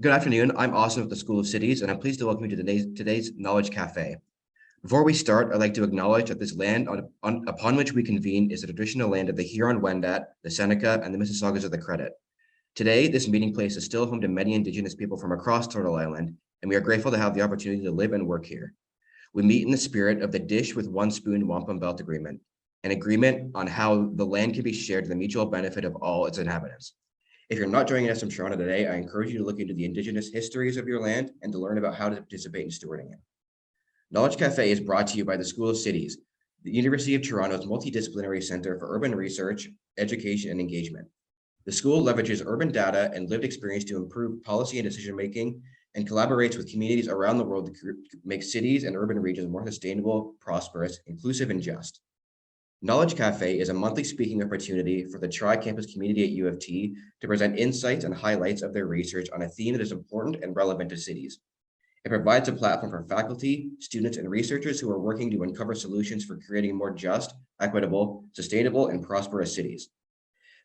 Good afternoon. I'm Austin with the School of Cities, and I'm pleased to welcome you to today's Knowledge Cafe. Before we start, I'd like to acknowledge that this land upon which we convene is the traditional land of the Huron-Wendat, the Seneca, and the Mississaugas of the Credit. Today, this meeting place is still home to many Indigenous people from across Turtle Island, and we are grateful to have the opportunity to live and work here. We meet in the spirit of the Dish with One Spoon Wampum Belt Agreement, an agreement on how the land can be shared to the mutual benefit of all its inhabitants. If you're not joining us from Toronto today, I encourage you to look into the Indigenous histories of your land and to learn about how to participate in stewarding it. Knowledge Cafe is brought to you by the School of Cities, the University of Toronto's multidisciplinary center for urban research, education, and engagement. The school leverages urban data and lived experience to improve policy and decision-making and collaborates with communities around the world to make cities and urban regions more sustainable, prosperous, inclusive, and just. Knowledge Cafe is a monthly speaking opportunity for the tri-campus community at U of T to present insights and highlights of their research on a theme that is important and relevant to cities. It provides a platform for faculty, students, and researchers who are working to uncover solutions for creating more just, equitable, sustainable, and prosperous cities.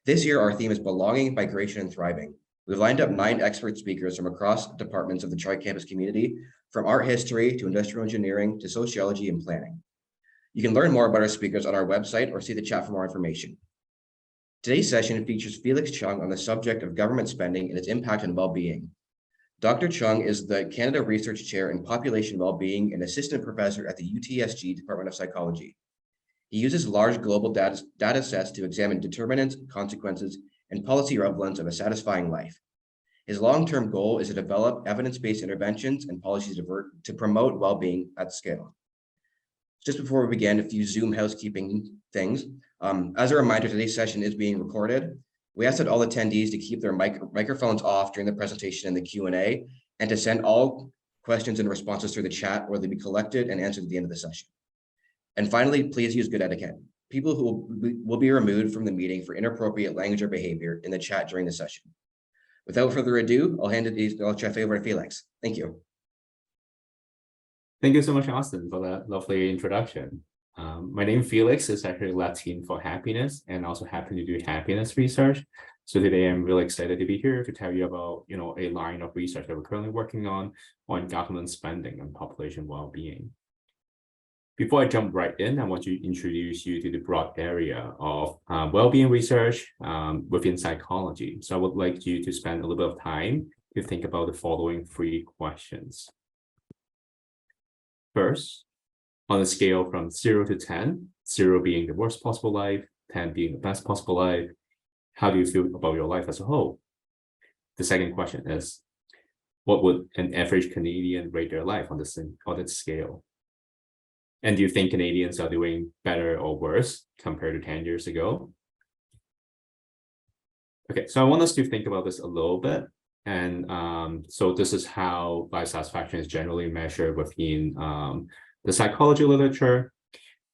This year, our theme is belonging, migration, and thriving. We've lined up 9 expert speakers from across departments of the tri-campus community, from art history to industrial engineering to sociology and planning. You can learn more about our speakers on our website or see the chat for more information. Today's session features Felix Cheung on the subject of government spending and its impact on well-being. Dr. Cheung is the Canada Research Chair in Population Wellbeing and Assistant Professor at the UTSG Department of Psychology. He uses large global data sets to examine determinants, consequences, and policy relevance of a satisfying life. His long-term goal is to develop evidence-based interventions and policies to promote well-being at scale. Just before we begin, a few Zoom housekeeping things. As a reminder, today's session is being recorded. We ask that all attendees to keep their microphones off during the presentation and the Q&A, and to send all questions and responses through the chat, where they'll be collected and answered at the end of the session. And finally, please use good etiquette. People who will be removed from the meeting for inappropriate language or behavior in the chat during the session. Without further ado, I'll hand the Café over to Felix. Thank you. Thank you so much, Austin, for that lovely introduction. My name Felix is actually Latin for happiness, and also happen to do happiness research. So today I'm really excited to be here to tell you about, a line of research that we're currently working on government spending and population well-being. Before I jump right in, I want to introduce you to the broad area of well-being research within psychology. So I would like you to spend a little bit of time to think about the following 3 questions. First, on a scale from 0 to 10, 0 being the worst possible life, 10 being the best possible life, how do you feel about your life as a whole? The second question is, what would an average Canadian rate their life on this scale? And do you think Canadians are doing better or worse compared to 10 years ago? Okay, so I want us to think about this a little bit. And so this is how life satisfaction is generally measured within the psychology literature.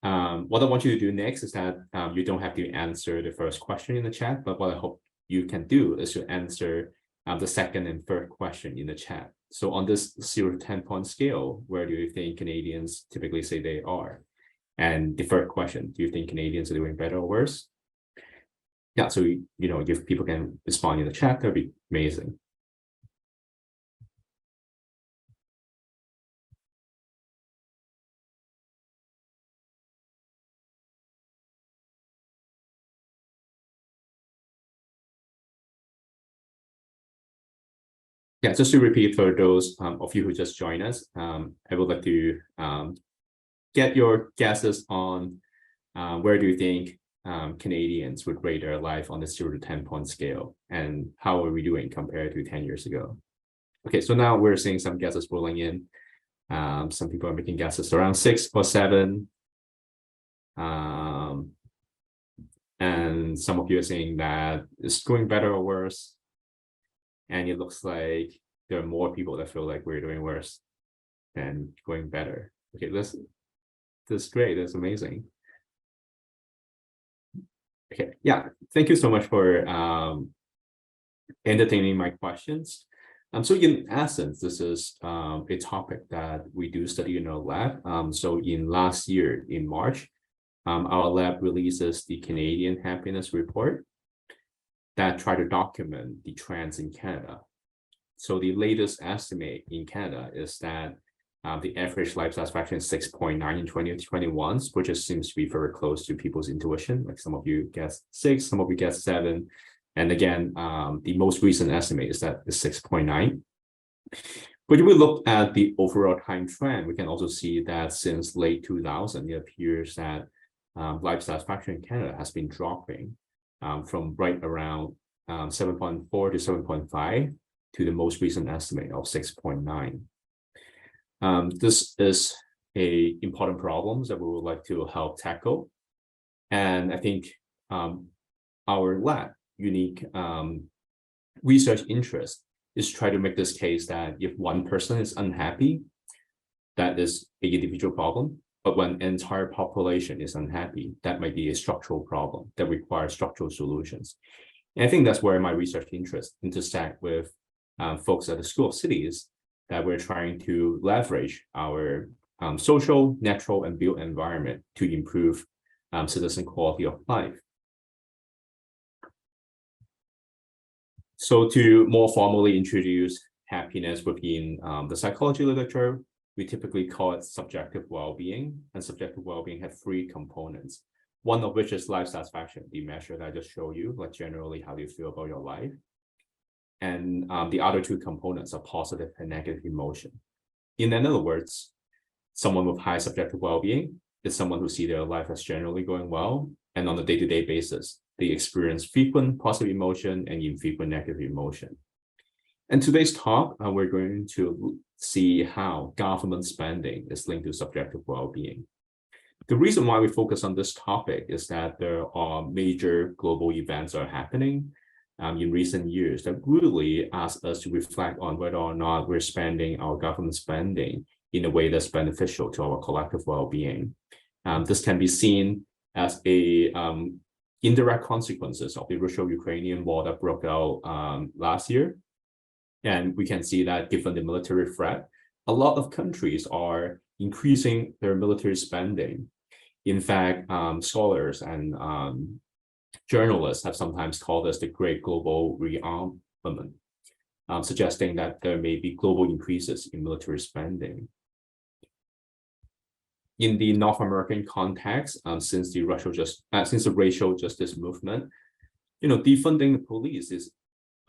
What I want you to do next is that you don't have to answer the first question in the chat, but what I hope you can do is to answer the second and third question in the chat. So on this 0 to 10 point scale, where do you think Canadians typically say they are? And the third question, do you think Canadians are doing better or worse? Yeah, so if people can respond in the chat, that'd be amazing. Yeah, just to repeat for those of you who just joined us, I would like to get your guesses on where do you think Canadians would rate their life on the 0 to 10 point scale, and how are we doing compared to 10 years ago? Okay, so now we're seeing some guesses rolling in. Some people are making guesses around 6 or 7. And some of you are saying that it's going better or worse. And it looks like there are more people that feel like we're doing worse than going better. Okay, this is great. That's amazing. Okay, yeah, thank you so much for entertaining my questions. So in essence, this is a topic that we do study in our lab. So in last year, in March, our lab releases the Canadian Happiness Report that try to document the trends in Canada. So the latest estimate in Canada is that the average life satisfaction is 6.9 in 2021, which just seems to be very close to people's intuition. Like some of you guess 6, some of you guess 7. And again, the most recent estimate is that it's 6.9. But if we look at the overall time trend, we can also see that since late 2000, it appears that life satisfaction in Canada has been dropping from right around 7.4 to 7.5 to the most recent estimate of 6.9. This is an important problem that we would like to help tackle. And I think our lab unique research interest is try to make this case that if one person is unhappy, that is an individual problem. But when an entire population is unhappy, that might be a structural problem that requires structural solutions. And I think that's where my research interest intersect with folks at the School of Cities, that we're trying to leverage our social, natural, and built environment to improve citizen quality of life. So to more formally introduce happiness within the psychology literature, we typically call it subjective well-being, and subjective well-being has 3 components. One of which is life satisfaction, the measure that I just showed you, like generally how do you feel about your life. And the other 2 components are positive and negative emotion. In other words, someone with high subjective well-being is someone who sees their life as generally going well, and on a day-to-day basis, they experience frequent positive emotion and infrequent negative emotion. In today's talk, we're going to see how government spending is linked to subjective well-being. The reason why we focus on this topic is that there are major global events that are happening in recent years that really ask us to reflect on whether or not we're spending our government spending in a way that's beneficial to our collective well-being. This can be seen as a indirect consequences of the Russo-Ukrainian war that broke out last year. And we can see that given the military threat, a lot of countries are increasing their military spending. In fact, scholars and journalists have sometimes called this the Great Global Rearmament, suggesting that there may be global increases in military spending. In the North American context, since the racial justice movement, defunding the police is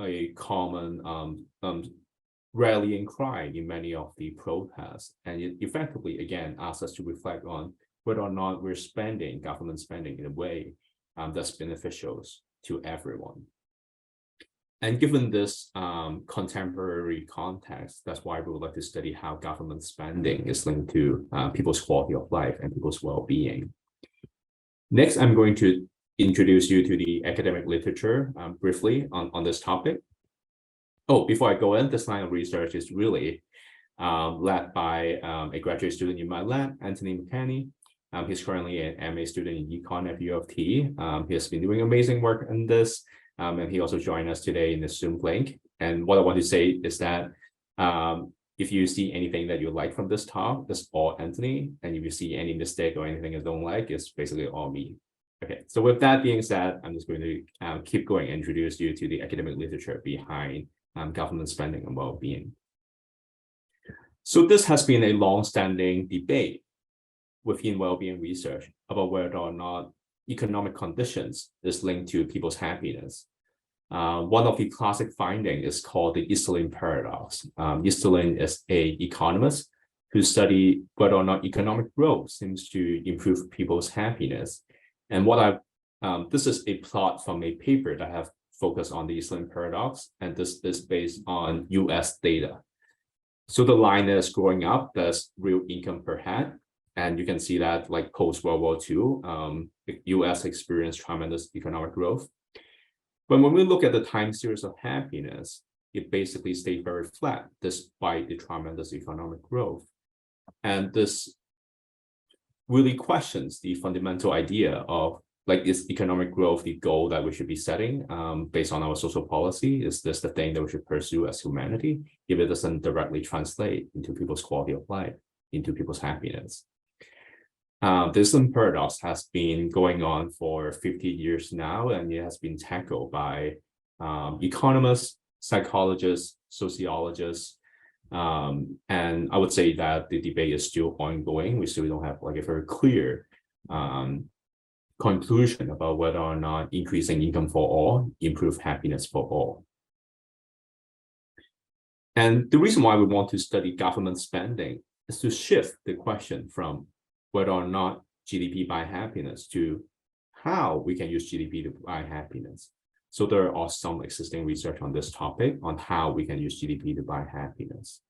a common rallying cry in many of the protests, and it effectively again asks us to reflect on whether or not we're spending government spending in a way that's beneficial to everyone. And given this contemporary context, that's why we would like to study how government spending is linked to people's quality of life and people's well-being. Next, I'm going to introduce you to the academic literature briefly on this topic. Oh, before I go in, this line of research is really led by a graduate student in my lab, Anthony McKenney. He's currently an MA student in econ at U of T. He has been doing amazing work in this, and he also joined us today in the Zoom link. And what I want to say is that if you see anything that you like from this talk, that's all Anthony. And if you see any mistake or anything you don't like, it's basically all me. Okay, so with that being said, I'm just going to keep going and introduce you to the academic literature behind government spending and well-being. So this has been a long-standing debate within well-being research about whether or not economic conditions is linked to people's happiness. One of the classic findings is called the Easterlin paradox. Easterlin is an economist who studied whether or not economic growth seems to improve people's happiness. And this is a plot from a paper that I have focused on the Easterlin paradox, and this is based on US data. So the line is growing up, that's real income per head. And you can see that like post-World War II, the US experienced tremendous economic growth. But when we look at the time series of happiness, it basically stayed very flat despite the tremendous economic growth. And this really questions the fundamental idea of like, is economic growth the goal that we should be setting based on our social policy? Is this the thing that we should pursue as humanity if it doesn't directly translate into people's quality of life, into people's happiness? This paradox has been going on for 50 years now, and it has been tackled by economists, psychologists, sociologists, and I would say that the debate is still ongoing. We still don't have like a very clear conclusion about whether or not increasing income for all improve happiness for all. And the reason why we want to study government spending is to shift the question from whether or not GDP buy happiness to how we can use GDP to buy happiness. So there are some existing research on this topic on how we can use GDP to buy happiness.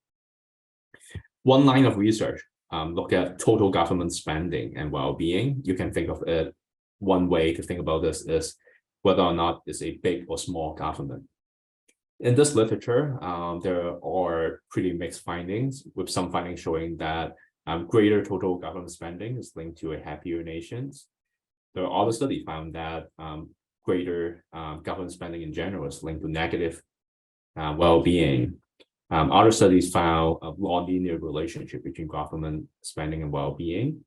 One line of research look at total government spending and well-being. You can think of it, one way to think about this is whether or not it's a big or small government. In this literature, there are pretty mixed findings, with some findings showing that greater total government spending is linked to a happier nations. There are other studies found that greater government spending in general is linked to negative well-being. Other studies found a non-linear relationship between government spending and well-being.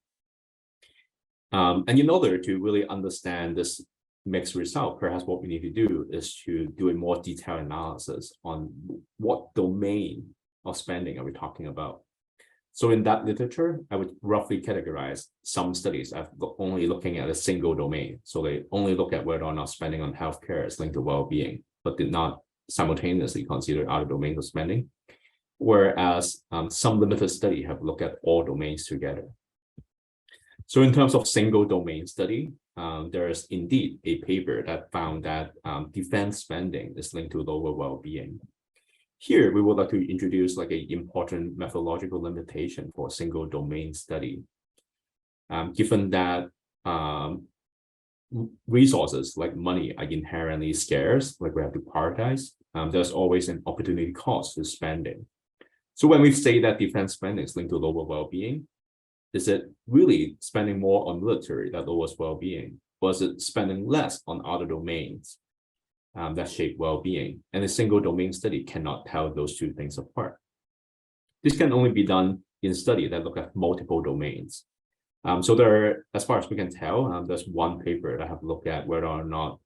And in order to really understand this mixed result, perhaps what we need to do is to do a more detailed analysis on what domain of spending are we talking about. So in that literature, I would roughly categorize some studies as only looking at a single domain. So they only look at whether or not spending on healthcare is linked to well-being, but did not simultaneously consider other domains of spending. Whereas some limited study have looked at all domains together. So in terms of single domain study, there is indeed a paper that found that defense spending is linked to lower well-being. Here, we would like to introduce like an important methodological limitation for single domain study. Given that resources like money are inherently scarce, like we have to prioritize, there's always an opportunity cost to spending. So when we say that defense spending is linked to lower well-being, is it really spending more on military that lowers well-being? Or is it spending less on other domains that shape well-being? And a single domain study cannot tell those two things apart. This can only be done in study that look at multiple domains. So there, as far as we can tell, there's one paper that have looked at whether or not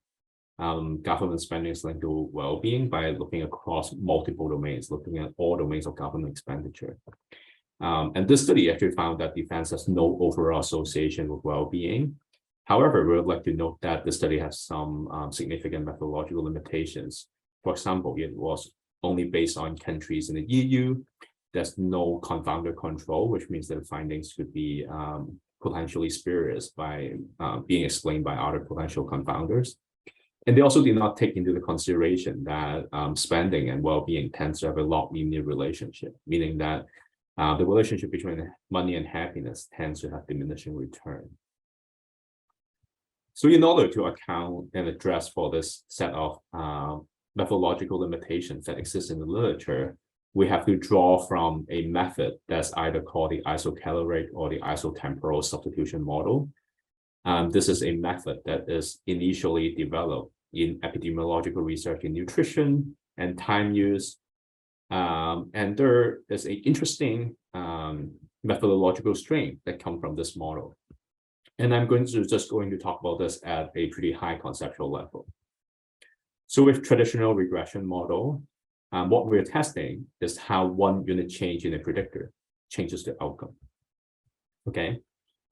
government spending is linked to well-being by looking across multiple domains, looking at all domains of government expenditure. And this study actually found that defense has no overall association with well-being. However, we would like to note that the study has some significant methodological limitations. For example, it was only based on countries in the EU. There's no confounder control, which means that the findings could be potentially spurious by being explained by other potential confounders. And they also did not take into the consideration that spending and well-being tends to have a non-linear relationship, meaning that the relationship between money and happiness tends to have diminishing return. So in order to account and address for this set of methodological limitations that exist in the literature, we have to draw from a method that's either called the isocaloric or the isotemporal substitution model. This is a method that is initially developed in epidemiological research in nutrition and time use. And there is an interesting methodological strength that comes from this model. And I'm just going to talk about this at a pretty high conceptual level. So with traditional regression model, what we're testing is how one unit change in a predictor changes the outcome. Okay,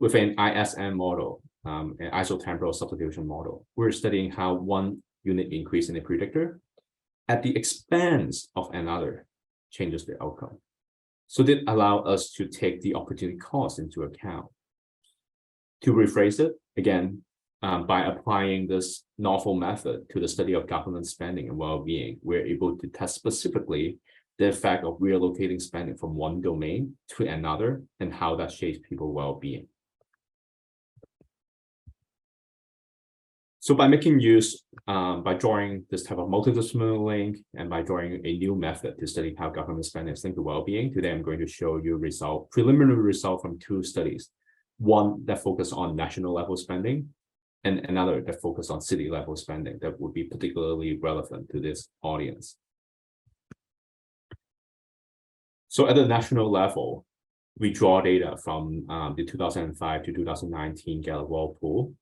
with an ISM model, an isotemporal substitution model, we're studying how one unit increase in a predictor at the expense of another changes the outcome. So that allow us to take the opportunity cost into account. To rephrase it, again, by applying this novel method to the study of government spending and well-being, we're able to test specifically the effect of reallocating spending from one domain to another and how that shapes people's well-being. So by making use, by drawing this type of multidisciplinary link and by drawing a new method to study how government spending is linked to well-being, today I'm going to show you preliminary result from two studies. One that focus on national level spending and another that focus on city level spending that would be particularly relevant to this audience. So at the national level, we draw data from the 2005 to 2019 Gallup World Poll.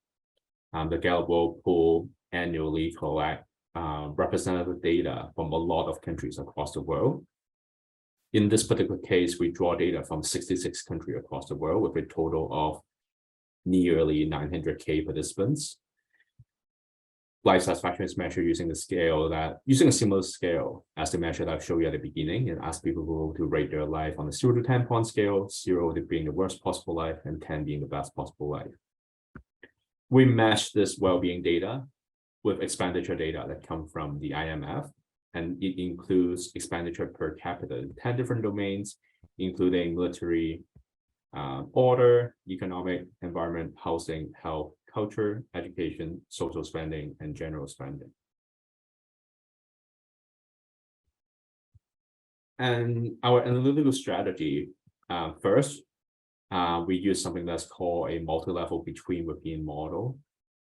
The Gallup World Poll annually collect representative data from a lot of countries across the world. In this particular case, we draw data from 66 countries across the world with a total of nearly 900K participants. Life satisfaction is measured using a similar scale as the measure that I showed you at the beginning, and ask people to rate their life on a 0 to 10 point scale, 0 being the worst possible life and 10 being the best possible life. We match this well-being data with expenditure data that come from the IMF, and it includes expenditure per capita in 10 different domains, including military, order, economic, environment, housing, health, culture, education, social spending, and general spending. And our analytical strategy, first, we use something that's called a multi-level between-within model.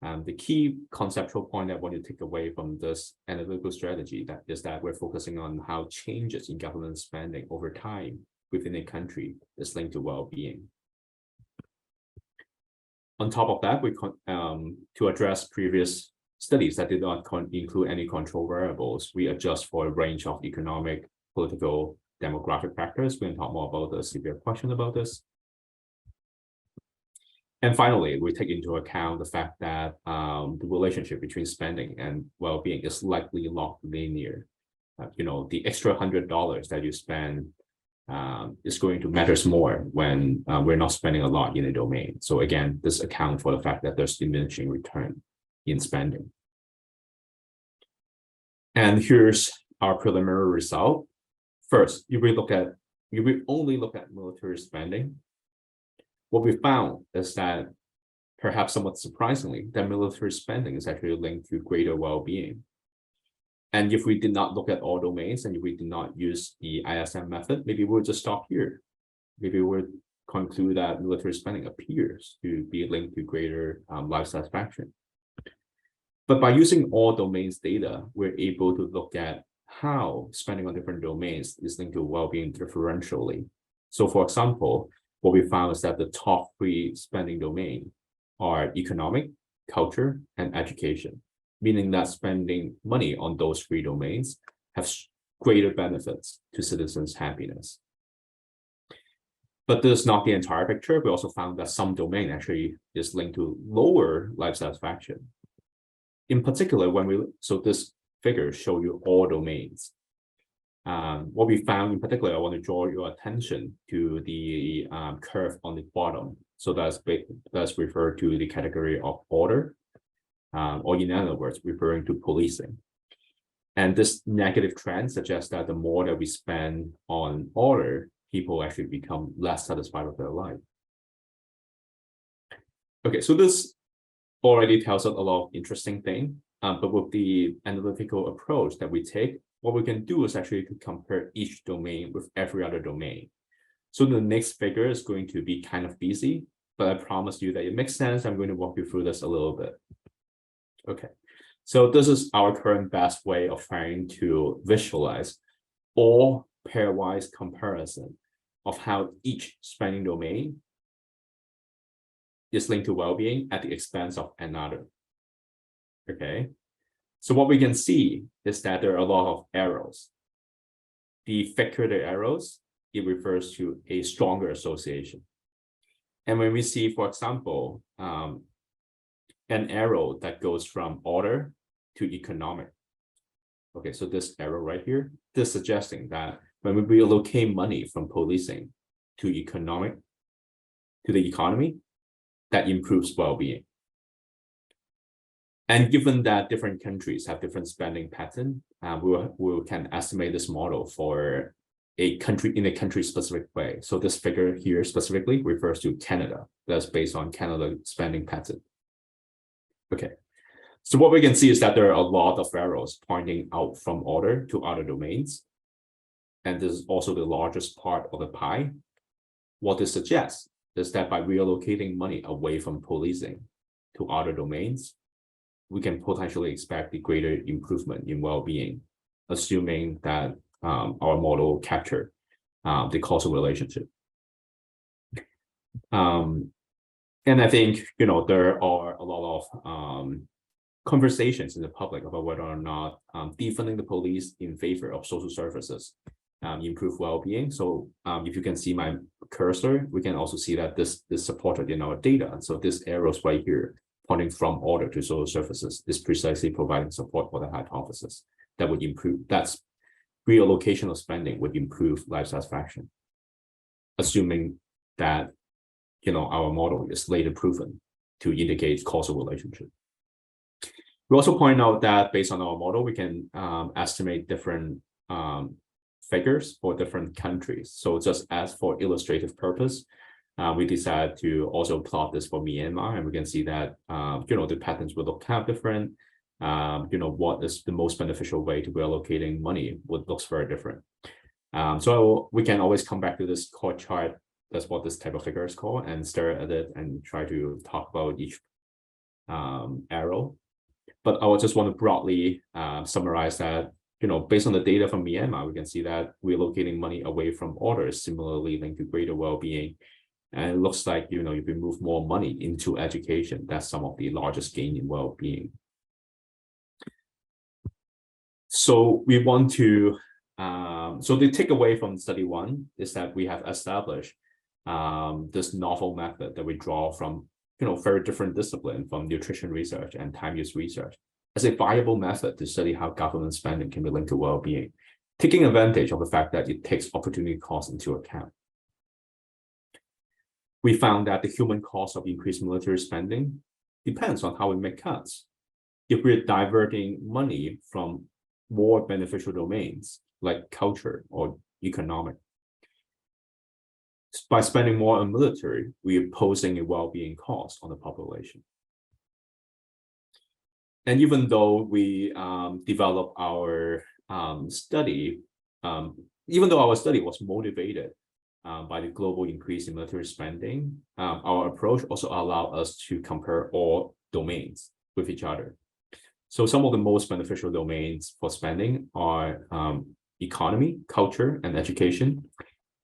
The key conceptual point I want to take away from this analytical strategy is that we're focusing on how changes in government spending over time within a country is linked to well-being. On top of that, to address previous studies that did not include any control variables, we adjust for a range of economic, political, demographic factors. We can talk more about this if you have a question about this. And finally, we take into account the fact that the relationship between spending and well-being is likely not linear. The extra $100 that you spend is going to matter more when we're not spending a lot in a domain. So again, this accounts for the fact that there's diminishing return in spending. And here's our preliminary result. First, if we only look at military spending, what we found is that, perhaps somewhat surprisingly, that military spending is actually linked to greater well-being. And if we did not look at all domains, and if we did not use the ISM method, maybe we'll just stop here. Maybe we'll conclude that military spending appears to be linked to greater life satisfaction. But by using all domains data, we're able to look at how spending on different domains is linked to well-being differentially. So for example, what we found is that the top 3 spending domains are economic, culture, and education, meaning that spending money on those 3 domains has greater benefits to citizens' happiness. But this is not the entire picture. We also found that some domain actually is linked to lower life satisfaction. In particular, so this figure shows you all domains. What we found in particular, I want to draw your attention to the curve on the bottom. So that's referred to the category of order, or in other words, referring to policing. And this negative trend suggests that the more that we spend on order, people actually become less satisfied with their life. Okay, so this already tells us a lot of interesting things, but with the analytical approach that we take, what we can do is actually to compare each domain with every other domain. So the next figure is going to be kind of busy, but I promise you that it makes sense. I'm going to walk you through this a little bit. Okay, so this is our current best way of trying to visualize all pairwise comparison of how each spending domain is linked to well-being at the expense of another. Okay, so what we can see is that there are a lot of arrows. The thicker the arrows, it refers to a stronger association. And when we see, for example, an arrow that goes from order to economic. Okay, so this arrow right here, this suggesting that when we reallocate money from policing to the economy, that improves well-being. And given that different countries have different spending pattern, we can estimate this model for a country in a country-specific way. So this figure here specifically refers to Canada. That's based on Canada spending pattern. Okay, so what we can see is that there are a lot of arrows pointing out from order to other domains. And this is also the largest part of the pie. What this suggests is that by reallocating money away from policing to other domains, we can potentially expect a greater improvement in well-being, assuming that our model capture the causal relationship. And I think, there are a lot of conversations in the public about whether or not defunding the police in favor of social services improve well-being. So if you can see my cursor, we can also see that this is supported in our data. And so this arrows right here, pointing from order to social services, is precisely providing support for the hypothesis that would improve, that's reallocation of spending would improve life satisfaction, assuming that our model is later proven to indicate causal relationship. We also point out that based on our model, we can estimate different figures for different countries. So just as for illustrative purpose, we decided to also plot this for Myanmar, and we can see that the patterns will look kind of different. What is the most beneficial way to be allocating money looks very different. So we can always come back to this core chart. That's what this type of figure is called, and stare at it and try to talk about each arrow. But I just want to broadly summarize that, based on the data from Myanmar, we can see that relocating money away from order is similarly linked to greater well-being. And it looks like, if we move more money into education, that's some of the largest gain in well-being. So we want to, so the takeaway from study one is that we have established this novel method that we draw from, very different discipline from nutrition research and time use research as a viable method to study how government spending can be linked to well-being, taking advantage of the fact that it takes opportunity costs into account. We found that the human cost of increased military spending depends on how we make cuts. If we're diverting money from more beneficial domains like culture or economic, by spending more on military, we are posing a well-being cost on the population. And even though we develop our study, even though our study was motivated by the global increase in military spending, our approach also allowed us to compare all domains with each other. So some of the most beneficial domains for spending are economy, culture, and education.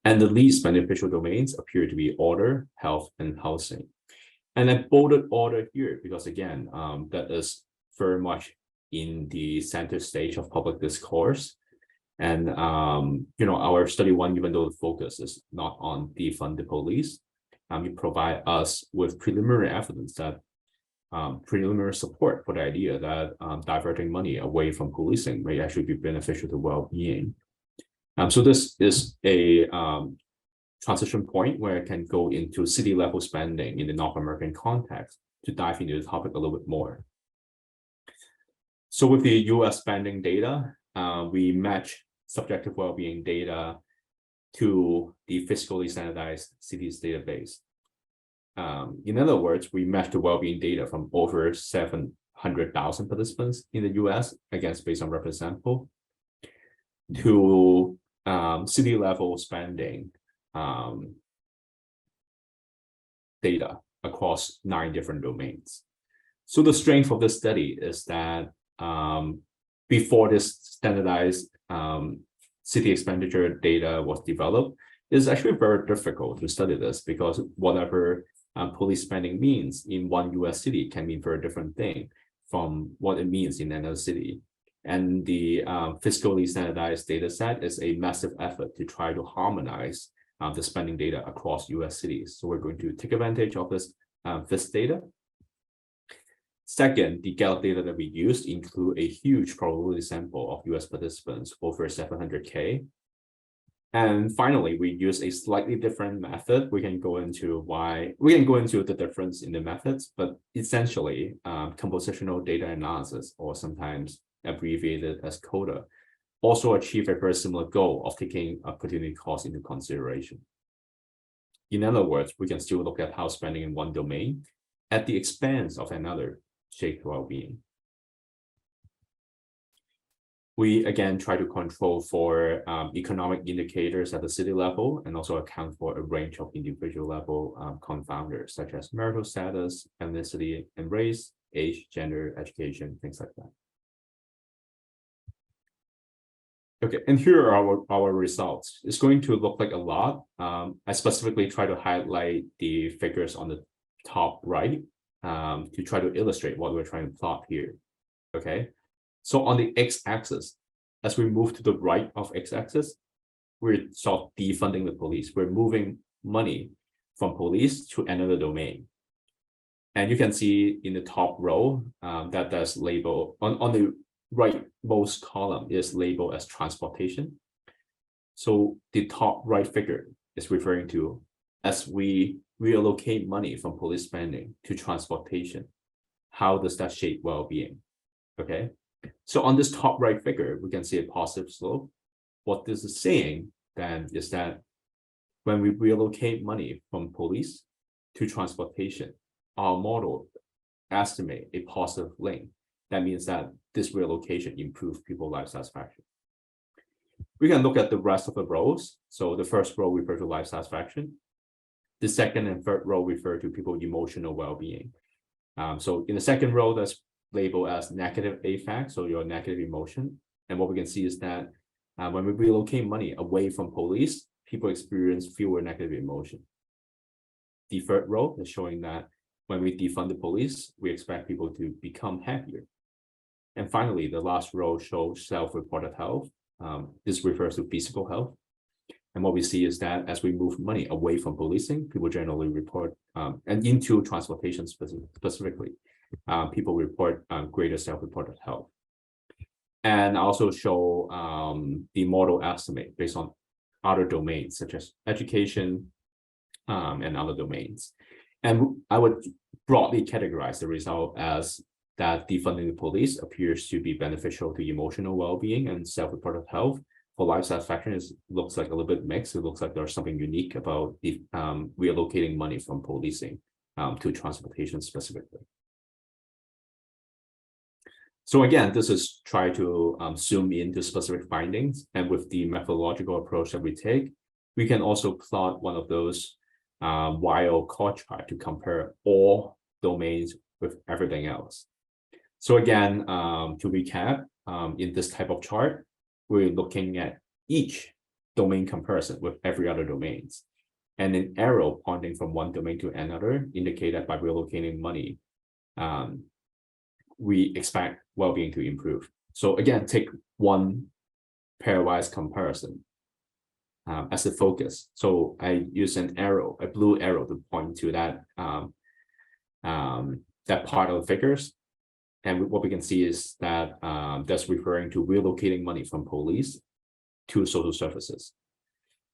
And the least beneficial domains appear to be order, health, and housing. And I bolded order here because, again, that is very much in the center stage of public discourse. And, our study one, even though the focus is not on defund the police, it provide us with preliminary evidence that preliminary support for the idea that diverting money away from policing may actually be beneficial to well-being. So this is a transition point where I can go into city level spending in the North American context to dive into the topic a little bit more. So with the US spending data, we match subjective well-being data to the fiscally standardized cities database. In other words, we match the well-being data from over 700,000 participants in the US against based on reference sample to city level spending data across 9 different domains. So the strength of this study is that before this standardized city expenditure data was developed, it's actually very difficult to study this because whatever police spending means in one US city can mean very different thing from what it means in another city. And the fiscally standardized data set is a massive effort to try to harmonize the spending data across US cities. So we're going to take advantage of this FIS data. Second, the Gallup data that we used include a huge probability sample of US participants, over 700K. And finally, we use a slightly different method. We can go into the difference in the methods, but essentially compositional data analysis, or sometimes abbreviated as CODA, also achieve a very similar goal of taking opportunity cost into consideration. In other words, we can still look at how spending in one domain at the expense of another shapes well-being. We again try to control for economic indicators at the city level and also account for a range of individual level confounders such as marital status, ethnicity and race, age, gender, education, things like that. Okay, and here are our results. It's going to look like a lot. I specifically try to highlight the figures on the top right to try to illustrate what we're trying to plot here. okay? So on the x-axis, as we move to the right of x-axis, we're sort of defunding the police. We're moving money from police to another domain. And you can see in the top row that there's label on the rightmost column is labeled as transportation. So the top right figure is referring to as we reallocate money from police spending to transportation. How does that shape well-being? Okay, so on this top right figure, we can see a positive slope. What this is saying then is that when we relocate money from police to transportation, our model estimate a positive link. That means that this relocation improves people's life satisfaction. We can look at the rest of the rows. So the first row refers to life satisfaction. The second and third row refer to people's emotional well-being. So in the second row, that's labeled as negative affect, so your negative emotion. And what we can see is that when we relocate money away from police, people experience fewer negative emotion. The third row is showing that when we defund the police, we expect people to become happier. And finally, the last row shows self-reported health. This refers to physical health. And what we see is that as we move money away from policing, people generally report, and into transportation specifically, people report greater self-reported health. And also show the model estimate based on other domains, such as education and other domains. And I would broadly categorize the result as that defunding the police appears to be beneficial to emotional well-being and self-reported health. For life satisfaction, it looks like a little bit mixed. It looks like there's something unique about the reallocating money from policing to transportation specifically. So again, this is try to zoom into specific findings, and with the methodological approach that we take, we can also plot one of those wild card chart to compare all domains with everything else. So again, to recap, in this type of chart, we're looking at each domain comparison with every other domains. And an arrow pointing from one domain to another indicate that by relocating money, we expect well-being to improve. So again, take one pairwise comparison as a focus. So I use an arrow, a blue arrow, to point to that that part of the figures. And what we can see is that that's referring to relocating money from police to social services.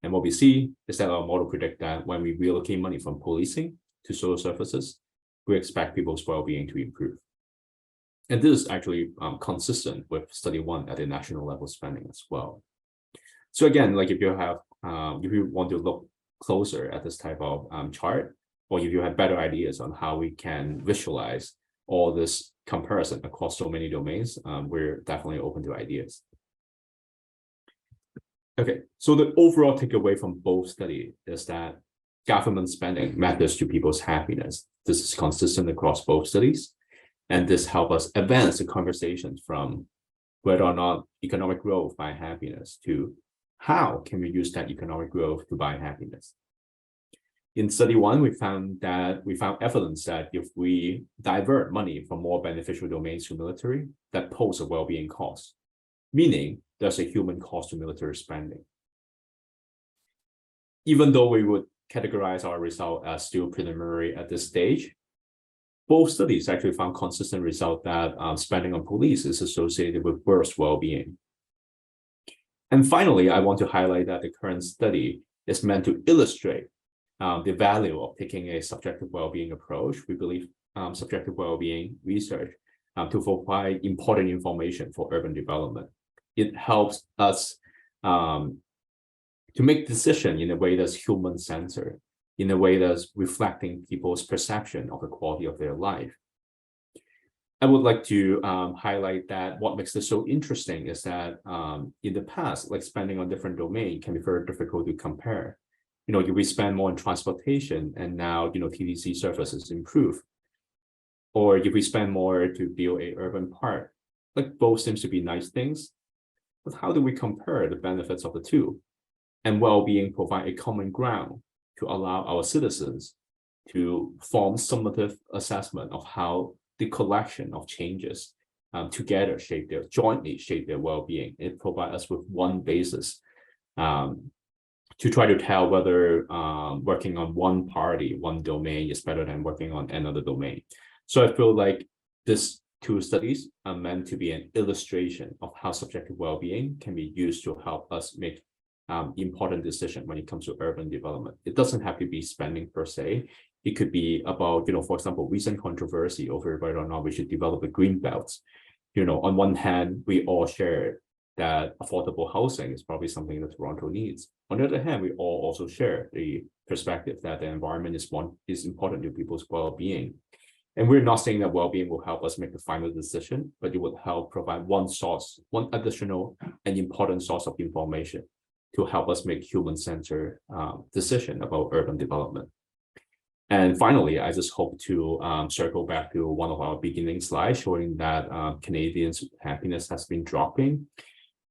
And what we see is that our model predict that when we relocate money from policing to social services, we expect people's well-being to improve. And this is actually consistent with study 1 at the national level spending as well. So again, like if you want to look closer at this type of chart, or if you have better ideas on how we can visualize all this comparison across so many domains, we're definitely open to ideas. Okay, so the overall takeaway from both studies is that government spending matters to people's happiness. This is consistent across both studies. And this helps us advance the conversations from whether or not economic growth buy happiness to how can we use that economic growth to buy happiness. In study 1, we found evidence that if we divert money from more beneficial domains to military, that pose a well-being cost, meaning there's a human cost to military spending. Even though we would categorize our result as still preliminary at this stage, both studies actually found consistent result that spending on police is associated with worse well-being. And finally, I want to highlight that the current study is meant to illustrate the value of taking a subjective well-being approach. We believe subjective well-being research to provide important information for urban development. It helps us to make decisions in a way that's human-centered, in a way that's reflecting people's perception of the quality of their life. I would like to highlight that what makes this so interesting is that in the past, like spending on different domains can be very difficult to compare. You know, if we spend more on transportation and now, TDC services improve, or if we spend more to build an urban park, like both seems to be nice things, but how do we compare the benefits of the two? And well-being provide a common ground to allow our citizens to form summative assessment of how the collection of changes together jointly shape their well-being. It provides us with one basis to try to tell whether working on one party, one domain is better than working on another domain. So I feel like these two studies are meant to be an illustration of how subjective well-being can be used to help us make important decisions when it comes to urban development. It doesn't have to be spending per se. It could be about, for example, recent controversy over whether or not we should develop the green belts. On one hand, we all share that affordable housing is probably something that Toronto needs. On the other hand, we all also share the perspective that the environment is important to people's well-being. And we're not saying that well-being will help us make the final decision, but it would help provide one additional and important source of information to help us make human-centered decision about urban development. And finally, I just hope to circle back to one of our beginning slides showing that Canadians' happiness has been dropping.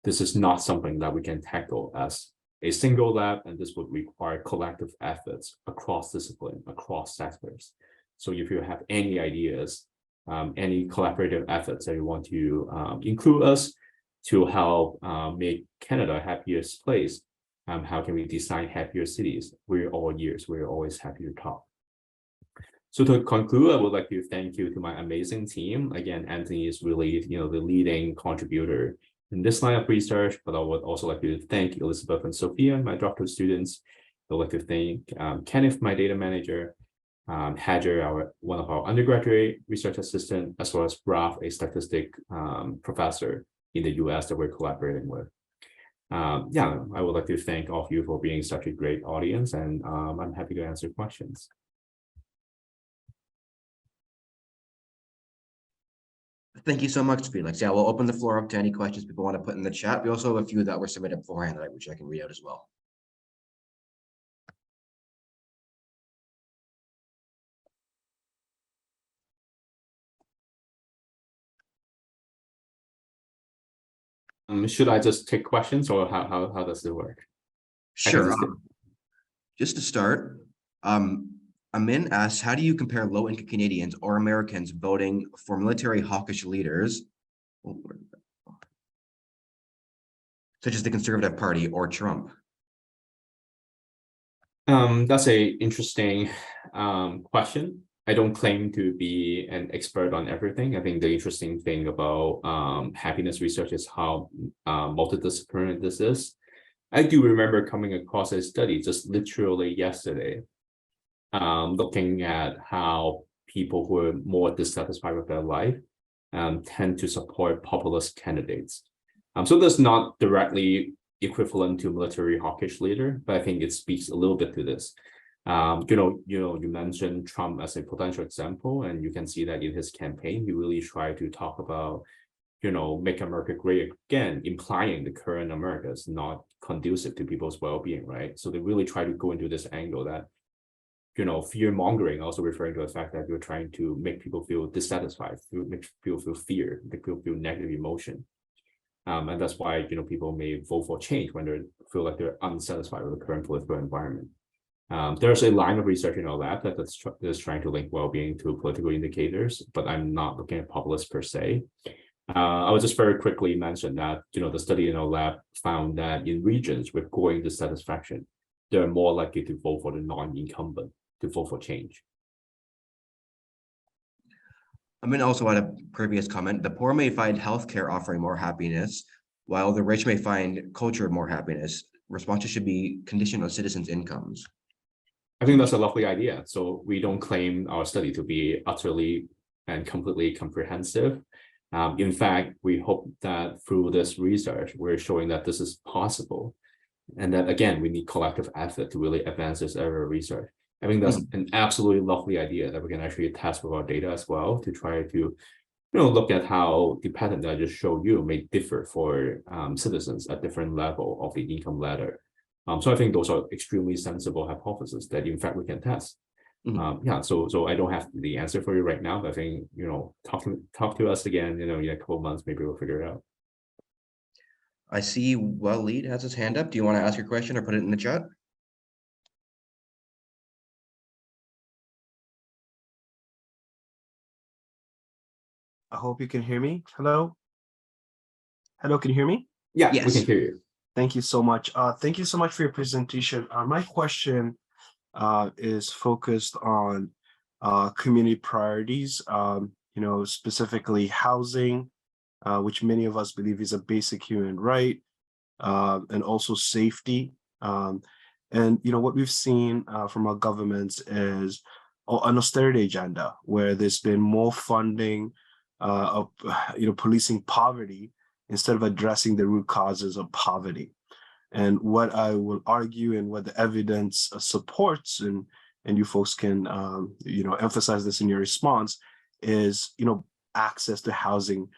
This is not something that we can tackle as a single lab, and this would require collective efforts across discipline, across sectors. So if you have any ideas, any collaborative efforts that you want to include us to help make Canada a happier place, how can we design happier cities? We're all ears. We're always happy to talk. So to conclude, I would like to thank you to my amazing team. Again, Anthony is really, the leading contributor in this line of research, but I would also like to thank Elizabeth and Sophia, my doctoral students. I'd like to thank Kenneth, my data manager, Hajar, one of our undergraduate research assistant, as well as Ralph, a statistic professor in the US that we're collaborating with. I would like to thank all of you for being such a great audience, and I'm happy to answer questions. Thank you so much, Felix. Yeah, we'll open the floor up to any questions people want to put in the chat. We also have a few that were submitted beforehand, which I can read out as well. Should I just take questions, or how does it work? Sure. Just to start, Amin asks, how do you compare low-income Canadians or Americans voting for military hawkish leaders, such as the Conservative Party or Trump? That's a interesting question. I don't claim to be an expert on everything. I think the interesting thing about happiness research is how multidisciplinary this is. I do remember coming across a study just literally yesterday, looking at how people who are more dissatisfied with their life tend to support populist candidates. So that's not directly equivalent to military hawkish leader, but I think it speaks a little bit to this. You mentioned Trump as a potential example, and you can see that in his campaign, he really tried to talk about, make America great again, implying the current America is not conducive to people's well-being, right? So they really try to go into this angle that, fear mongering, also referring to the fact that you're trying to make people feel dissatisfied, make people feel fear, make people feel negative emotion. And that's why, people may vote for change when they feel like they're unsatisfied with the current political environment. There's a line of research in our lab that's trying to link well-being to political indicators, but I'm not looking at populists per se. I would just very quickly mention that, the study in our lab found that in regions with growing dissatisfaction, they're more likely to vote for the non-incumbent, to vote for change. I mean, also had a previous comment, the poor may find healthcare offering more happiness, while the rich may find culture more happiness. Responses should be conditioned on citizens' incomes. I think that's a lovely idea. So we don't claim our study to be utterly and completely comprehensive. In fact, we hope that through this research, we're showing that this is possible. And that, again, we need collective effort to really advance this area of research. I think that's an absolutely lovely idea that we can actually test with our data as well to try to, look at how the pattern that I just showed you may differ for citizens at different level of the income ladder. So I think those are extremely sensible hypotheses that, in fact, we can test. So I don't have the answer for you right now, but I think, talk to us again, in a couple of months, maybe we'll figure it out. I see Waleed has his hand up. Do you want to ask your question or put it in the chat? I hope you can hear me. Hello? Hello, can you hear me? Yeah, we Yes. can hear you. Thank you so much. Thank you so much for your presentation. My question is focused on community priorities, specifically housing, which many of us believe is a basic human right, and also safety. And what we've seen from our governments is an austerity agenda where there's been more funding of policing poverty instead of addressing the root causes of poverty. And what I will argue and what the evidence supports, and you folks can emphasize this in your response, is access to housing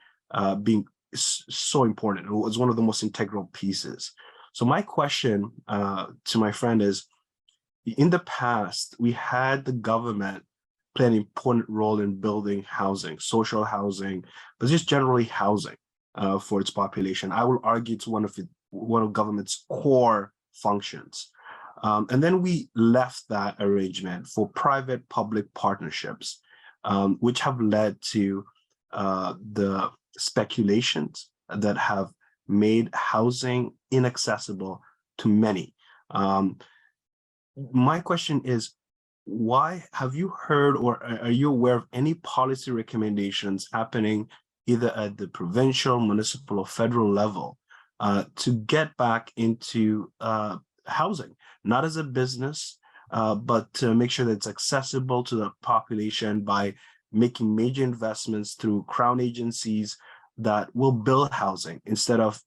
being so important. It was one of the most integral pieces. So my question to my friend is, in the past, we had the government play an important role in building housing, social housing, but just generally housing for its population. I will argue it's one of government's core functions. And then we left that arrangement for private-public partnerships, which have led to the speculations that have made housing inaccessible to many. My question is, why have you heard or are you aware of any policy recommendations happening either at the provincial, municipal, or federal level to get back into housing, not as a business, but to make sure that it's accessible to the population by making major investments through crown agencies that will build housing instead of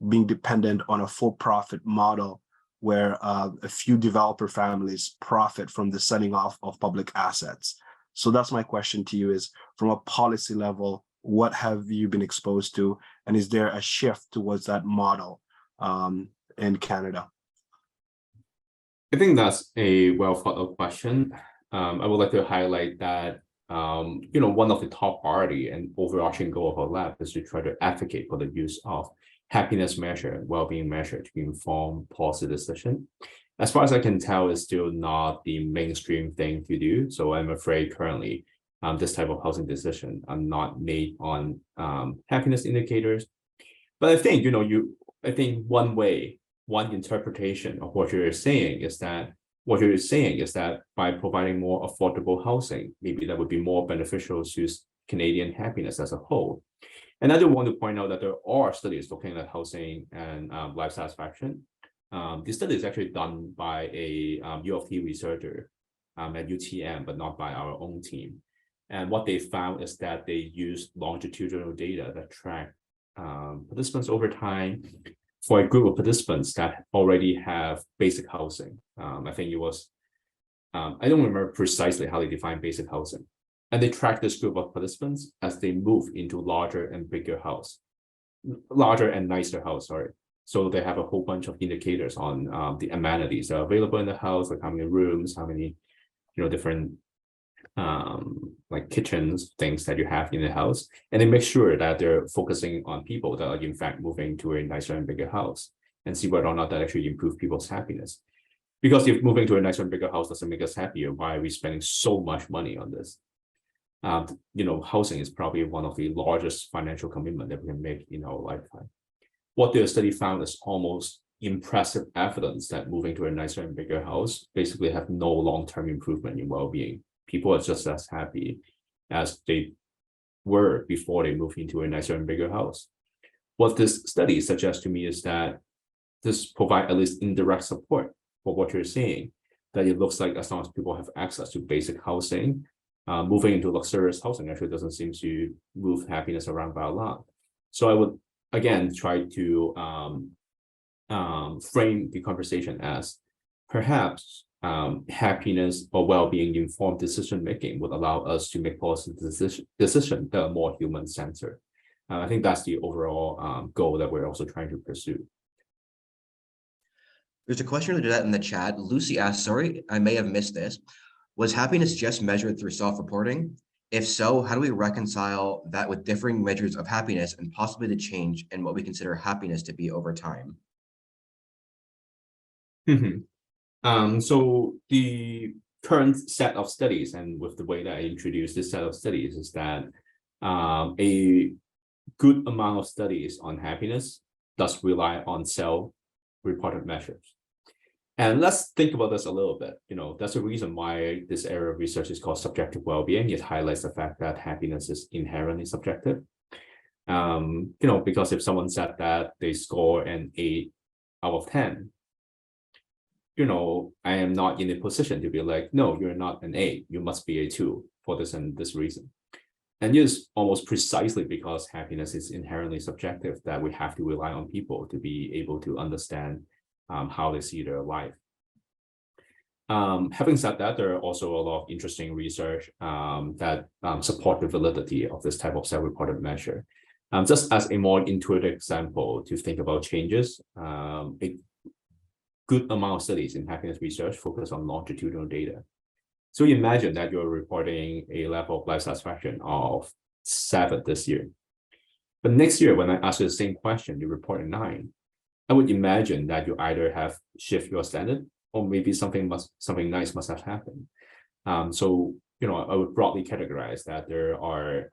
being dependent on a for-profit model where a few developer families profit from the selling off of public assets. So that's my question to you is, from a policy level, what have you been exposed to? And is there a shift towards that model in Canada? I think that's a well thought out question. I would like to highlight that one of the top priority and overarching goal of our lab is to try to advocate for the use of happiness measure and well-being measure to inform policy decision. As far as I can tell, it's still not the mainstream thing to do. So I'm afraid currently this type of housing decision are not made on happiness indicators. But I think, one interpretation of what you're saying is that by providing more affordable housing, maybe that would be more beneficial to Canadian happiness as a whole. And I do want to point out that there are studies looking at housing and life satisfaction. This study is actually done by a U of T researcher at UTM, but not by our own team. And what they found is that they used longitudinal data that track participants over time for a group of participants that already have basic housing. I think it was, I don't remember precisely how they define basic housing. And they track this group of participants as they move into larger and nicer house, sorry. So they have a whole bunch of indicators on the amenities that are available in the house, like how many rooms, how many, different like kitchens, things that you have in the house. And they make sure that they're focusing on people that are in fact moving to a nicer and bigger house and see whether or not that actually improves people's happiness. Because if moving to a nicer and bigger house doesn't make us happier, why are we spending so much money on this? Housing is probably one of the largest financial commitment that we can make in our lifetime. What the study found is almost impressive evidence that moving to a nicer and bigger house basically have no long-term improvement in well-being. People are just as happy as they were before they moved into a nicer and bigger house. What this study suggests to me is that this provide at least indirect support for what you're saying, that it looks like as long as people have access to basic housing, moving into luxurious housing actually doesn't seem to move happiness around by a lot. So I would, again, try to frame the conversation as perhaps happiness or well-being informed decision-making would allow us to make policy decisions that are more human-centered. I think that's the overall goal that we're also trying to pursue. There's a question related to that in the chat. Lucy asked, sorry, I may have missed this. Was happiness just measured through self-reporting? If so, how do we reconcile that with differing measures of happiness and possibly the change in what we consider happiness to be over time? So the current set of studies, and with the way that I introduced this set of studies, is that a good amount of studies on happiness does rely on self-reported measures. And let's think about this a little bit. That's the reason why this area of research is called subjective well-being. It highlights the fact that happiness is inherently subjective. Because if someone said that they score an 8 out of 10, I am not in a position to be like, no, you're not an 8, you must be a 2 for this and this reason. And it is almost precisely because happiness is inherently subjective that we have to rely on people to be able to understand how they see their life. Having said that, there are also a lot of interesting research that support the validity of this type of self-reported measure. Just as a more intuitive example to think about changes, a good amount of studies in happiness research focus on longitudinal data. So imagine that you're reporting a level of life satisfaction of 7 this year. But next year, when I ask you the same question, you report a 9. I would imagine that you either have shift your standard or maybe something nice must have happened. So I would broadly categorize that there are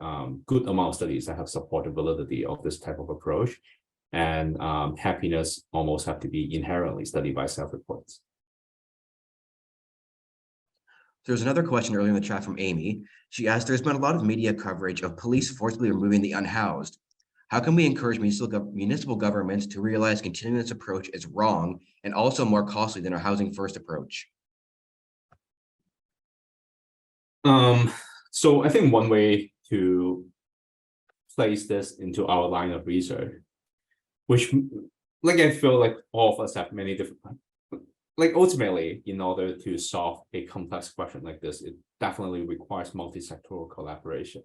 good amount of studies that have supported validity of this type of approach, and happiness almost have to be inherently studied by self-reports. There's another question earlier in the chat from Amy. She asked, there's been a lot of media coverage of police forcibly removing the unhoused. How can we encourage municipal governments to realize continuing this approach is wrong and also more costly than our housing first approach? So I think one way to place this into our line of research, which I feel like all of us have many different, ultimately, in order to solve a complex question like this, it definitely requires multi-sectoral collaboration.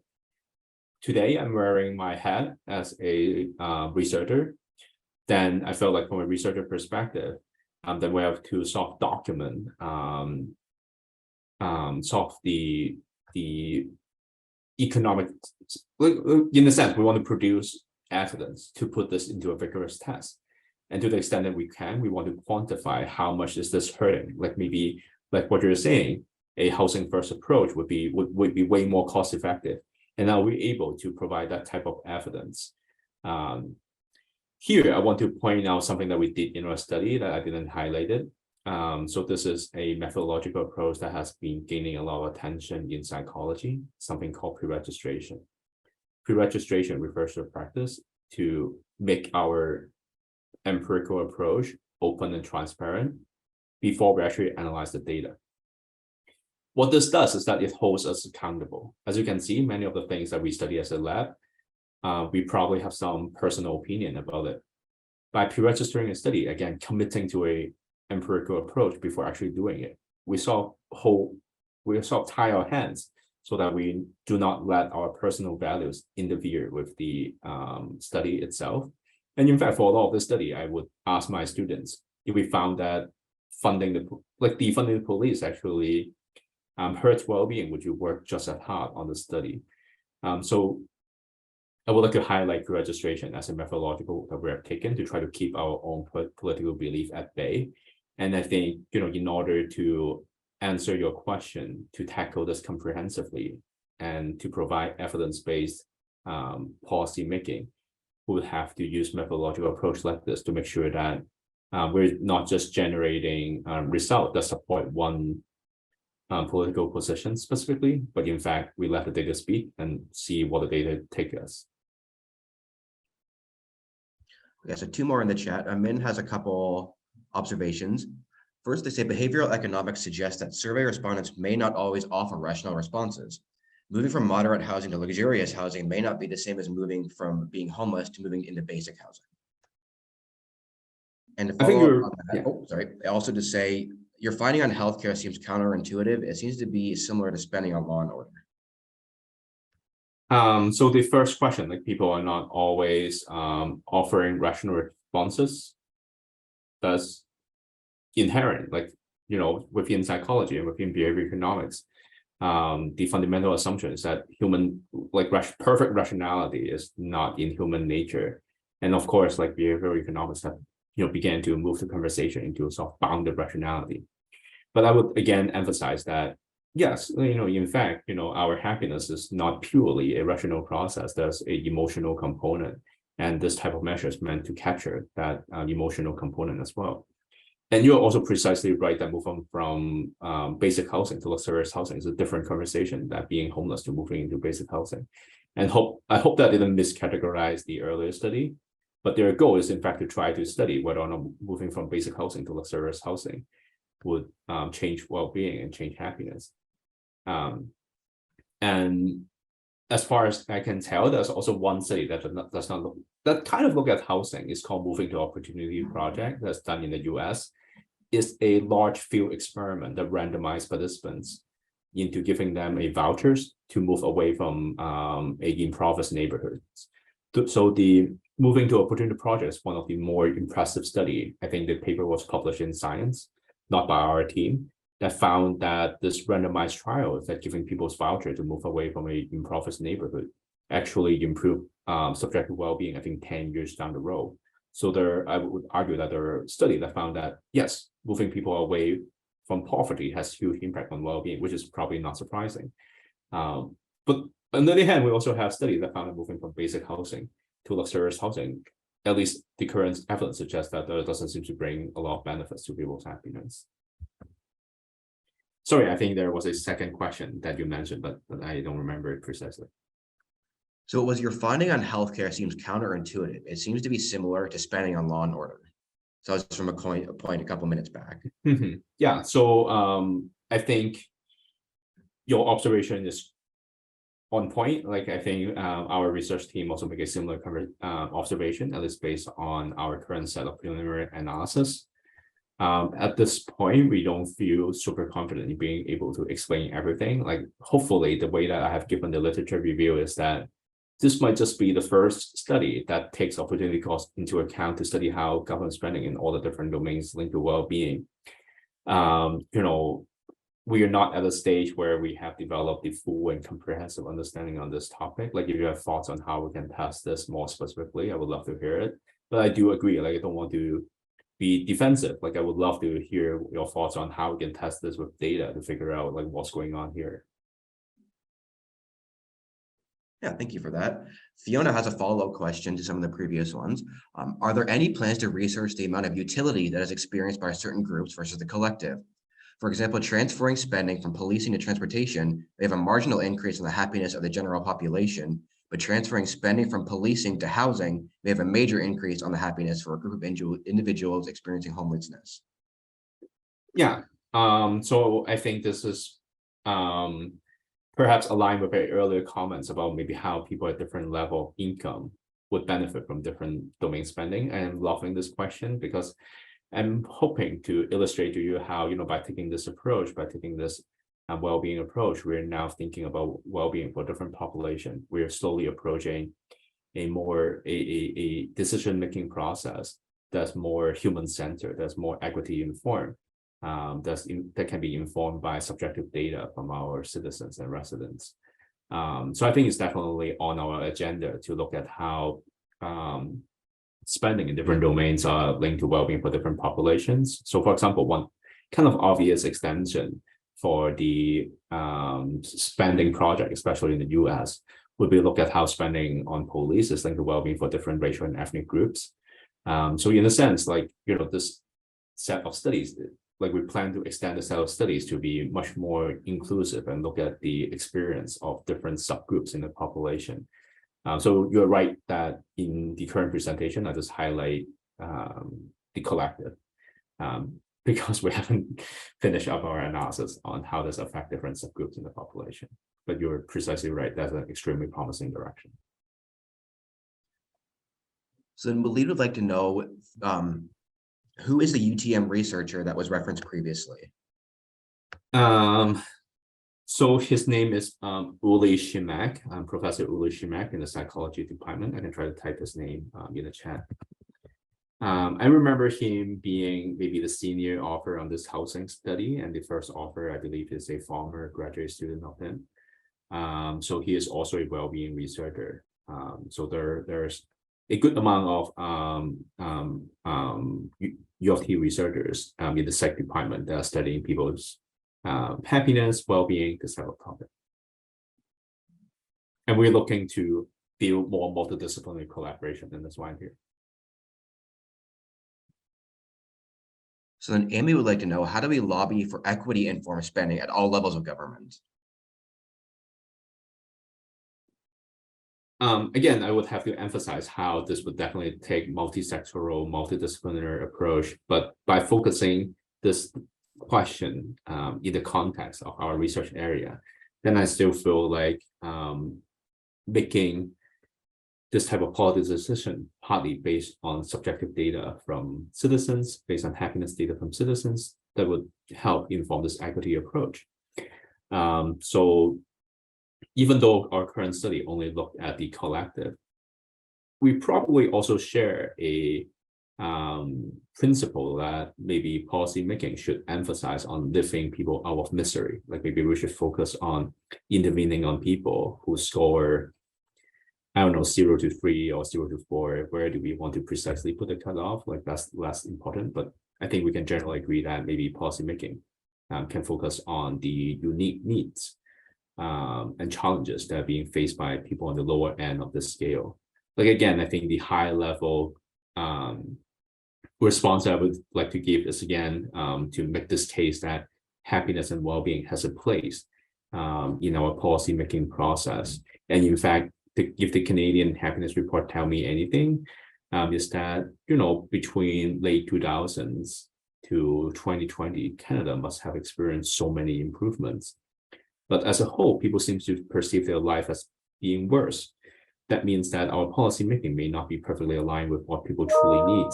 Today, I'm wearing my hat as a researcher. Then I felt like from a researcher perspective, then we have to document, solve the economic, in a sense, we want to produce evidence to put this into a vigorous test. And to the extent that we can, we want to quantify how much is this hurting. Maybe what you're saying, a housing first approach would be way more cost effective. And now we're able to provide that type of evidence. Here, I want to point out something that we did in our study that I didn't highlight it. So this is a methodological approach that has been gaining a lot of attention in psychology, something called pre-registration. Pre-registration refers to a practice to make our empirical approach open and transparent before we actually analyze the data. What this does is that it holds us accountable. As you can see, many of the things that we study as a lab, we probably have some personal opinion about it. By pre-registering a study, again, committing to a empirical approach before actually doing it, we sort of tie our hands so that we do not let our personal values interfere with the study itself. And in fact, for a lot of the study, I would ask my students if we found that defunding the police actually hurts well-being, would you work just as hard on the study? So I would like to highlight pre-registration as a methodological that we have taken to try to keep our own political belief at bay. And I think, in order to answer your question, to tackle this comprehensively and to provide evidence-based policy making, we would have to use methodological approach like this to make sure that we're not just generating results that support one political position specifically, but in fact, we let the data speak and see what the data take us. Okay, so 2 more in the chat. Min has a couple observations. First, they say behavioral economics suggests that survey respondents may not always offer rational responses. Moving from moderate housing to luxurious housing may not be the same as moving from being homeless to moving into basic housing. And to follow up on that, also to say, your finding on healthcare seems counterintuitive. It seems to be similar to spending on law and order. So the first question, people are not always offering rational responses. That's inherent, within psychology and within behavioral economics. The fundamental assumption is that perfect rationality is not in human nature. And of course, behavioral economics have began to move the conversation into a sort of bounded rationality. But I would again emphasize that yes, in fact, our happiness is not purely a rational process. There's a emotional component, and this type of measure is meant to capture that emotional component as well. And you're also precisely right that moving from basic housing to luxurious housing is a different conversation than being homeless to moving into basic housing. And I hope that didn't miscategorize the earlier study, but their goal is in fact to try to study whether or not moving from basic housing to luxurious housing would change well-being and change happiness. And as far as I can tell, there's also one study that that kind of look at housing. It's called Moving to Opportunity Project, that's done in the US. It's a large field experiment that randomized participants into giving them a vouchers to move away from impoverished neighborhoods. So the Moving to Opportunity Project is one of the more impressive study. I think the paper was published in Science, not by our team, that found that this randomized trial that giving people's voucher to move away from a impoverished neighborhood actually improve subjective well-being, I think 10 years down the road. So I would argue that there are studies that found that, yes, moving people away from poverty has huge impact on well-being, which is probably not surprising. But on the other hand, we also have studies that found that moving from basic housing to luxurious housing, at least the current evidence suggests that it doesn't seem to bring a lot of benefits to people's happiness. Sorry, I think there was a second question that you mentioned, but I don't remember it precisely. So it was your finding on healthcare seems counterintuitive. It seems to be similar to spending on law and order. So it's from a point a couple minutes back. Yeah, so I think your observation is on point. Like I think our research team also make a similar observation, at least based on our current set of preliminary analysis. At this point, we don't feel super confident in being able to explain everything. Like hopefully the way that I have given the literature review is that this might just be the first study that takes opportunity cost into account to study how government spending in all the different domains linked to well-being. We are not at a stage where we have developed the full and comprehensive understanding on this topic. Like if you have thoughts on how we can test this more specifically, I would love to hear it. But I do agree, like I don't want to be defensive. Like I would love to hear your thoughts on how we can test this with data to figure out like what's going on here. Yeah, thank you for that. Fiona has a follow-up question to some of the previous ones. Are there any plans to research the amount of utility that is experienced by certain groups versus the collective? For example, transferring spending from policing to transportation, we have a marginal increase in the happiness of the general population, but transferring spending from policing to housing, we have a major increase on the happiness for a group of individuals experiencing homelessness. Yeah, so I think this is perhaps aligned with very earlier comments about maybe how people at different level of income would benefit from different domain spending. And I'm loving this question because I'm hoping to illustrate to you how, by taking this approach, by taking this well-being approach, we're now thinking about well-being for different population. We are slowly approaching a decision-making process that's more human-centered, that's more equity-informed, that can be informed by subjective data from our citizens and residents. So I think it's definitely on our agenda to look at how spending in different domains are linked to well-being for different populations. So for example, one kind of obvious extension for the spending project, especially in the US, would be look at how spending on police is linked to well-being for different racial and ethnic groups. So in a sense, like, this set of studies, like we plan to extend the set of studies to be much more inclusive and look at the experience of different subgroups in the population. So you're right that in the current presentation, I just highlight the collective because we haven't finished up our analysis on how this affects different subgroups in the population. But you're precisely right, that's an extremely promising direction. So then Walid would like to know, who is the UTM researcher that was referenced previously? So his name is Uli Shimak, Professor Uli Shimak in the psychology department. I can try to type his name in the chat. I remember him being maybe the senior author on this housing study, and the first author, I believe, is a former graduate student of him. So he is also a well-being researcher. So there's a good amount of U of T researchers in the psych department that are studying people's happiness, well-being, this type of topic. And we're looking to build more multidisciplinary collaboration, and that's why I'm here. So then Amy would like to know, how do we lobby for equity-informed spending at all levels of government? Again, I would have to emphasize how this would definitely take multi-sectoral, multidisciplinary approach, but by focusing this question in the context of our research area, then I still feel like making this type of policy decision partly based on subjective data from citizens, based on happiness data from citizens, that would help inform this equity approach. So even though our current study only looked at the collective, we probably also share a principle that maybe policymaking should emphasize on lifting people out of misery. Like maybe we should focus on intervening on people who score, I don't know, 0 to 3 or 0 to 4. Where do we want to precisely put the cutoff? Like that's less important, but I think we can generally agree that maybe policymaking can focus on the unique needs and challenges that are being faced by people on the lower end of the scale. Like again, I think the high level response I would like to give is again to make this case that happiness and well-being has a place in our policy making process. And in fact, if the Canadian Happiness Report tell me anything, is that, you know, between late 2000s to 2020, Canada must have experienced so many improvements. But as a whole, people seem to perceive their life as being worse. That means that our policy making may not be perfectly aligned with what people truly need.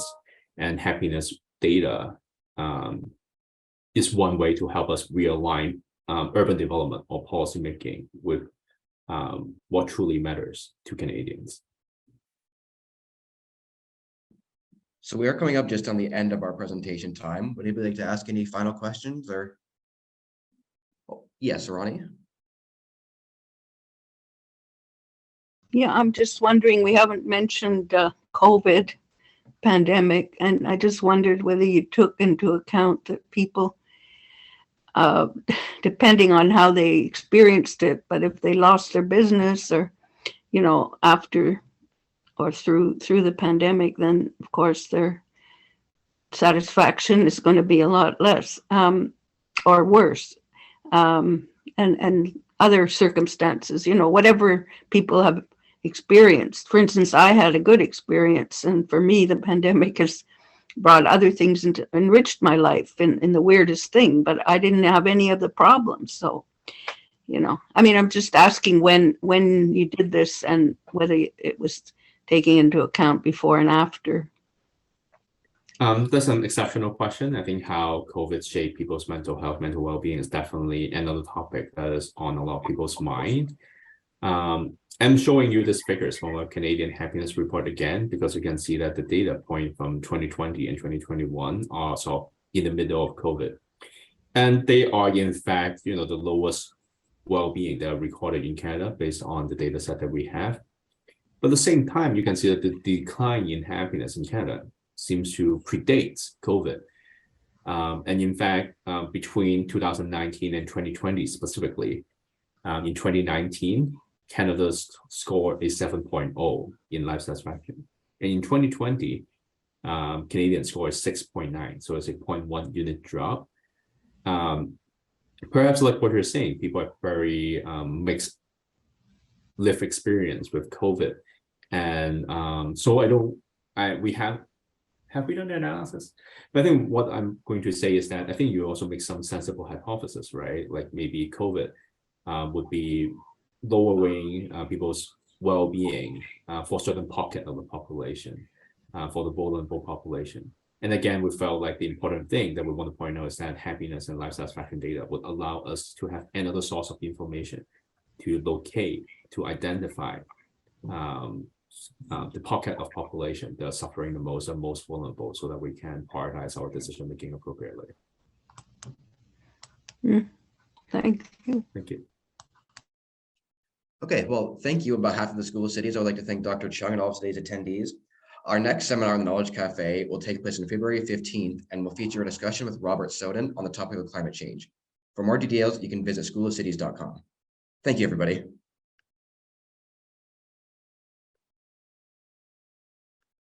And happiness data is one way to help us realign urban development or policy making with what truly matters to Canadians. So we are coming up just on the end of our presentation time. Would anybody like to ask any final questions or? Oh, yes, Ronnie. Yeah, I'm just wondering, we haven't mentioned COVID pandemic, and I just wondered whether you took into account that people, depending on how they experienced it, but if they lost their business or, you know, after or through the pandemic, then of course their satisfaction is going to be a lot less or worse, and other circumstances, you know, whatever people have experienced. For instance, I had a good experience, and for me, the pandemic has brought other things and enriched my life in the weirdest thing, but I didn't have any of the problems. So, you know, I mean, I'm just asking when you did this and whether it was taking into account before and after. That's an exceptional question. I think how COVID shaped people's mental health, mental well-being is definitely another topic that is on a lot of people's mind. I'm showing you these figures from a Canadian Happiness Report again, because you can see that the data point from 2020 and 2021 are sort of in the middle of COVID. And they are, in fact, you know, the lowest well-being that are recorded in Canada based on the data set that we have. But at the same time, you can see that the decline in happiness in Canada seems to predate COVID. And in fact, between 2019 and 2020 specifically, in 2019, Canada's score is 7.0 in life satisfaction. And in 2020, Canadian score is 6.9. So it's a 0.1 unit drop. Perhaps like what you're saying, people have very mixed lived experience with COVID. And so have we done the analysis? But I think what I'm going to say is that I think you also make some sensible hypothesis, right? Like maybe COVID would be lowering people's well-being for a certain pocket of the population, for the vulnerable population. And again, we felt like the important thing that we want to point out is that happiness and life satisfaction data would allow us to have another source of information to locate, to identify the pocket of population that are suffering the most and most vulnerable, so that we can prioritize our decision making appropriately. Thank you. Thank you. Okay, well, thank you on behalf of the School of Cities. I would like to thank Dr. Cheung and all of today's attendees. Our next seminar in the Knowledge Cafe will take place on February 15th and will feature a discussion with Robert Soden on the topic of climate change. For more details, you can visit schoolofcities.com. Thank you, everybody.